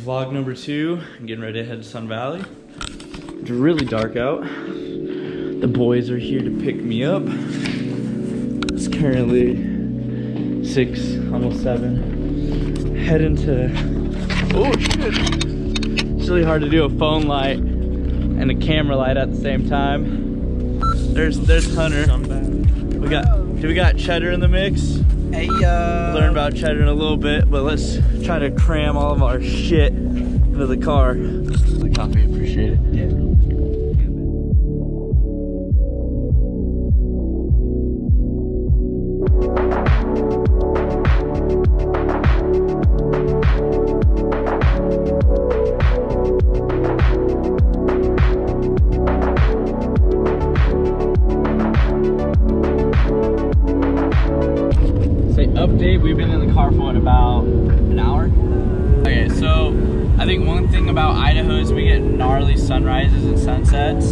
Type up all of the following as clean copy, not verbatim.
Vlog number 2. I'm getting ready to head to Sun Valley. It's really dark out. The boys are here to pick me up. It's currently 6, almost 7. Heading to, oh shit. It's really hard to do a phone light and a camera light at the same time. There's Hunter. Do we got Cheddar in the mix? Hey, We'll learn about Cheddar in a little bit, but let's try to cram all of our shit into the car. The coffee, appreciate it. Yeah. Update, we've been in the car for what, about an hour? Okay, so I think one thing about Idaho is we get gnarly sunrises and sunsets,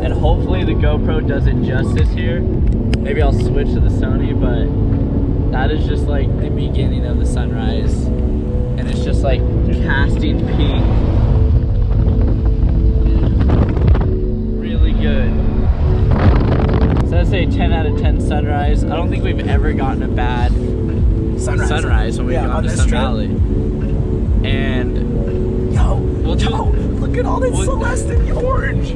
and hopefully the GoPro does it justice here. Maybe I'll switch to the Sony, but that is just like the beginning of the sunrise, and it's just like casting pink. Really good. So I'd say 10 out of 10 sunrise. I don't think we've ever gotten a bad sunrise when we've gone to Sun Valley. And look at all this celeste orange.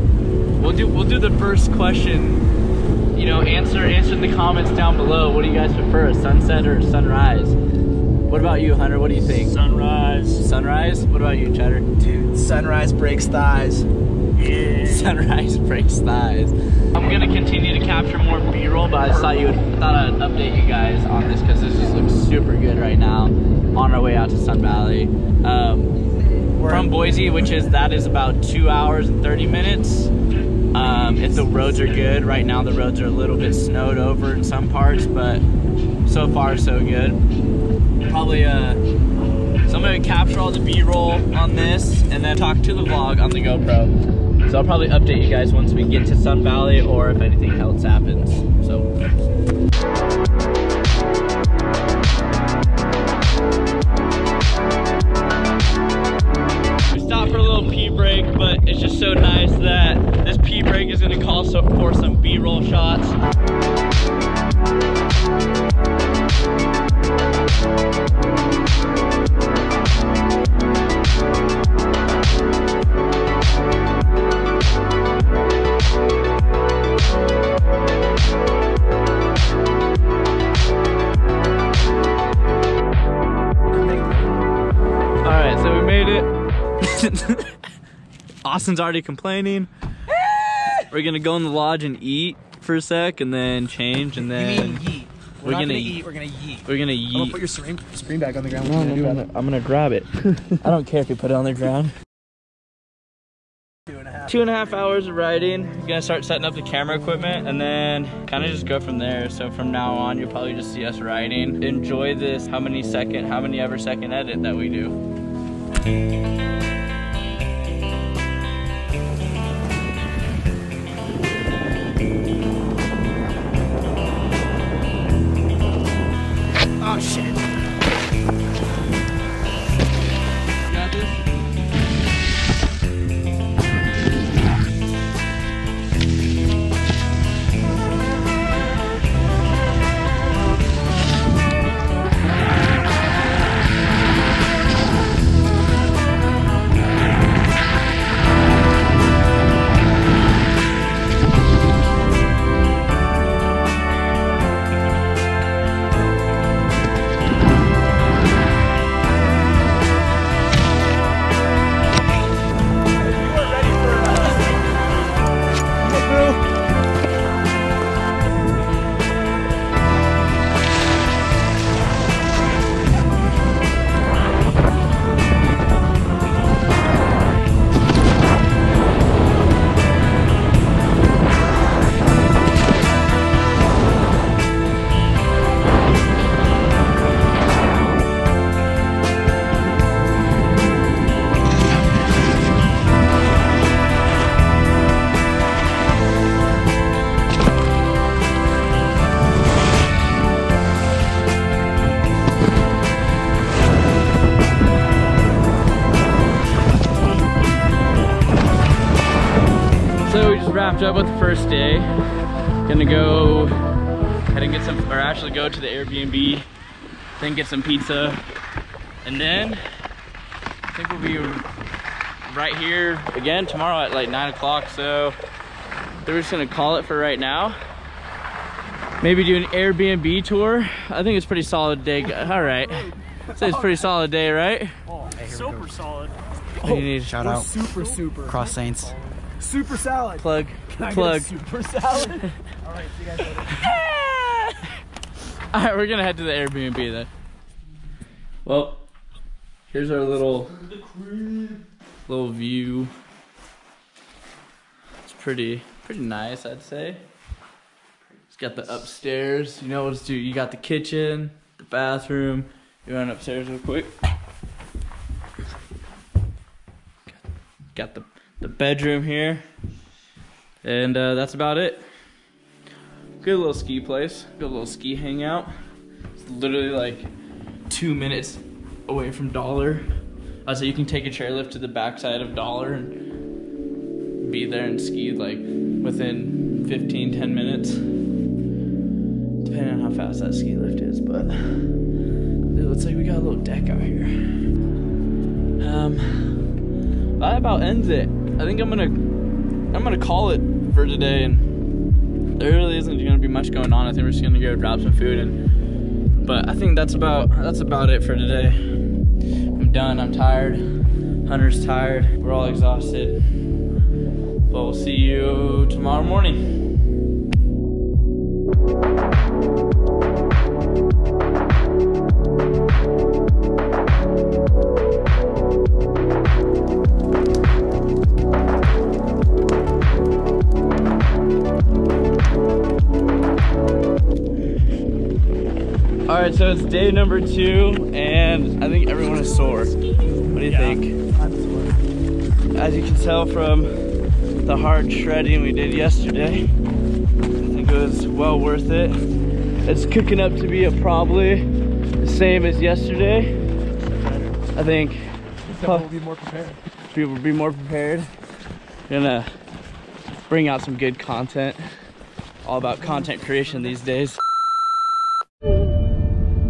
We'll do the first question. You know, answer in the comments down below. What do you guys prefer, a sunset or a sunrise? What about you, Hunter? What do you think? Sunrise. Sunrise? What about you, Cheddar? Dude, sunrise breaks thighs. Yeah. Sunrise breaks thighs. I'm gonna continue to capture more B-roll, but I thought I'd update you guys on this because this just looks super good right now. On our way out to Sun Valley, from Boise, that is about 2 hours and 30 minutes. If the roads are good, right now the roads are a little bit snowed over in some parts, but so far so good. Probably so I'm gonna capture all the B-roll on this and then talk to the vlog on the GoPro. So I'll probably update you guys once we get to Sun Valley or if anything else happens. So. We stopped for a little pee break, but it's just so nice that this pee break is gonna call for some B-roll shots. Austin's already complaining. We're gonna go in the lodge and eat for a sec and then change and then... You mean yeet. We're not gonna eat, we're gonna yeet. We're gonna yeet. I'm gonna put your screen back on the ground. No, I'm gonna grab it. I don't care if you put it on the ground. 2.5 hours of riding. We're gonna start setting up the camera equipment and then kind of just go from there. So from now on, you'll probably just see us riding. Enjoy this how many ever second edit that we do. Oh shit. Got this? wrapped up with the first day. Gonna go ahead and get some, or actually go to the Airbnb, then get some pizza, and then I think we'll be right here again tomorrow at like 9 o'clock. So we're just gonna call it for right now. Maybe do an Airbnb tour. I think it's pretty solid day. All right, so it's pretty solid day, right? Oh, super solid. Oh, you need shout out. Super. Cross Saints. Super salad. Plug. Can I Plug. get a super salad? All right, see you guys later. All right, we're gonna head to the Airbnb then. Well, here's our little view. It's pretty nice, I'd say. It's got the upstairs. You know what to do. You got the kitchen, the bathroom. You run upstairs real quick. Got the bedroom here, and that's about it. Good little ski place, good little ski hangout. It's literally like 2 minutes away from Dollar. So you can take a chairlift to the backside of Dollar and be there and ski like within 15-10 minutes, depending on how fast that ski lift is. But it looks like we got a little deck out here. That about ends it. I think I'm gonna call it for today, and there really isn't gonna be much going on. I think we're just gonna go drop some food, but I think that's about it for today. I'm done. I'm tired. Hunter's tired. We're all exhausted. But we'll see you tomorrow morning. Alright, so it's day number 2, and I think everyone is sore. What do you think? I'm sore. As you can tell from the hard shredding we did yesterday, I think it was well worth it. It's cooking up to be probably the same as yesterday. I think people will be more prepared. People will be more prepared. Gonna bring out some good content. All about content creation these days.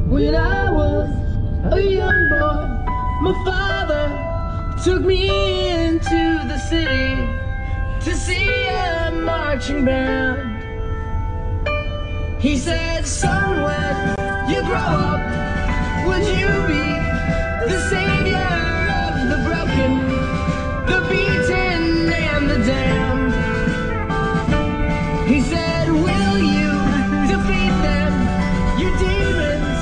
When I was a young boy, my father took me into the city to see a marching band. He said, son, when you grow up, would you be the savior of the broken, the beaten, and the damned? He said, will you defeat them, your demons?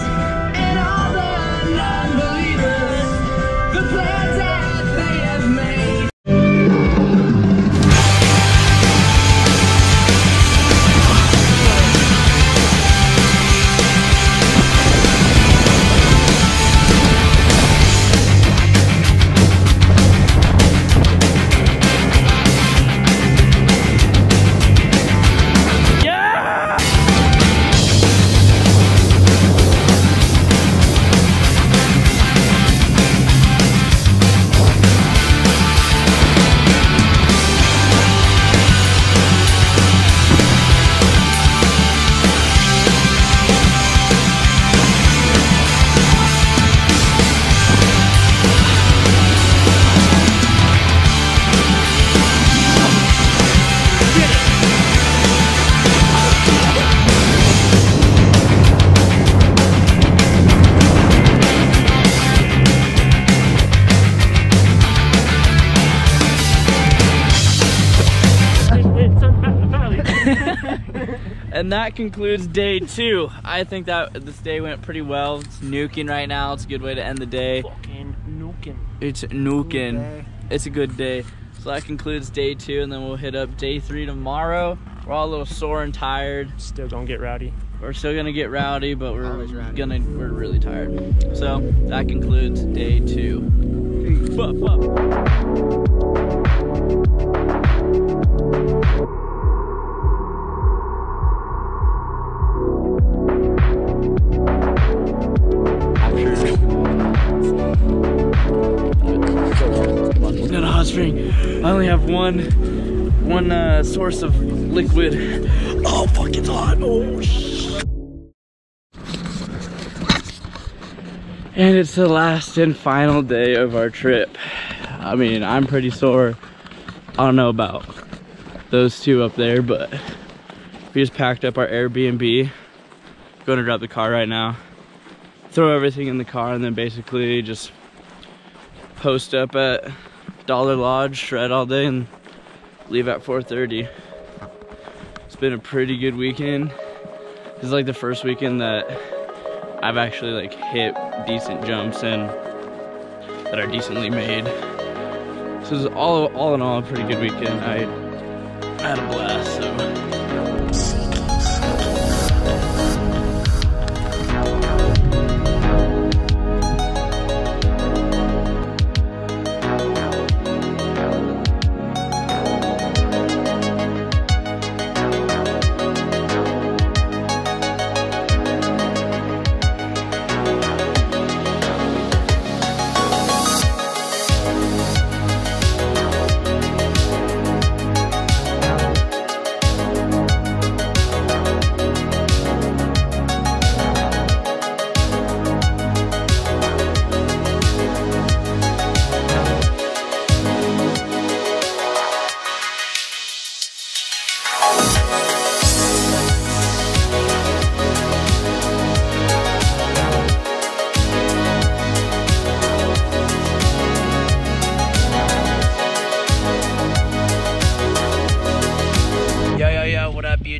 And that concludes day 2. I think that this day went pretty well. It's nuking right now. It's a good way to end the day. Fucking nuking. It's nuking. It's a good day. So that concludes day 2, and then we'll hit up day 3 tomorrow. We're all a little sore and tired. Still gonna get rowdy. We're still gonna get rowdy, but we're really tired. So that concludes day 2. Got a hot spring. I only have one one source of liquid. Oh, fuck, it's hot. Oh, shit. And it's the last and final day of our trip. I mean, I'm pretty sore. I don't know about those two up there, but we just packed up our Airbnb. Going to grab the car right now. Throw everything in the car and then basically just post up at Dollar Lodge, shred all day, and leave at 4:30. It's been a pretty good weekend. This is like the first weekend that I've actually like hit decent jumps and that are decently made. So this is all in all a pretty good weekend. I had a blast, so.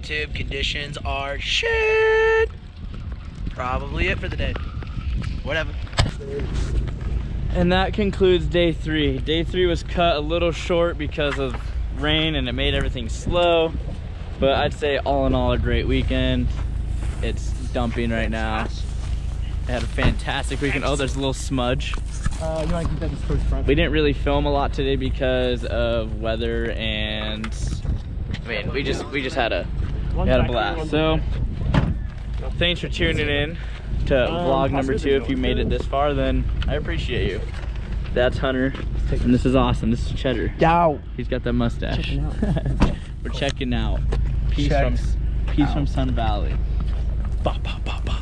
YouTube, conditions are shit. Probably it for the day. Whatever. And that concludes day 3. Day 3 was cut a little short because of rain and it made everything slow. But I'd say all in all a great weekend. It's dumping right now. I had a fantastic weekend. Oh, there's a little smudge. You want to keep that towards front? We didn't really film a lot today because of weather, and I mean we just had a blast. So thanks for tuning in to vlog number 2. If you made it this far, then I appreciate you. That's Hunter, and this is awesome. This is Cheddar. Yow. He's got that mustache. Checking out. We're checking out. Peace Check from Sun Valley. Ba, ba, ba, ba.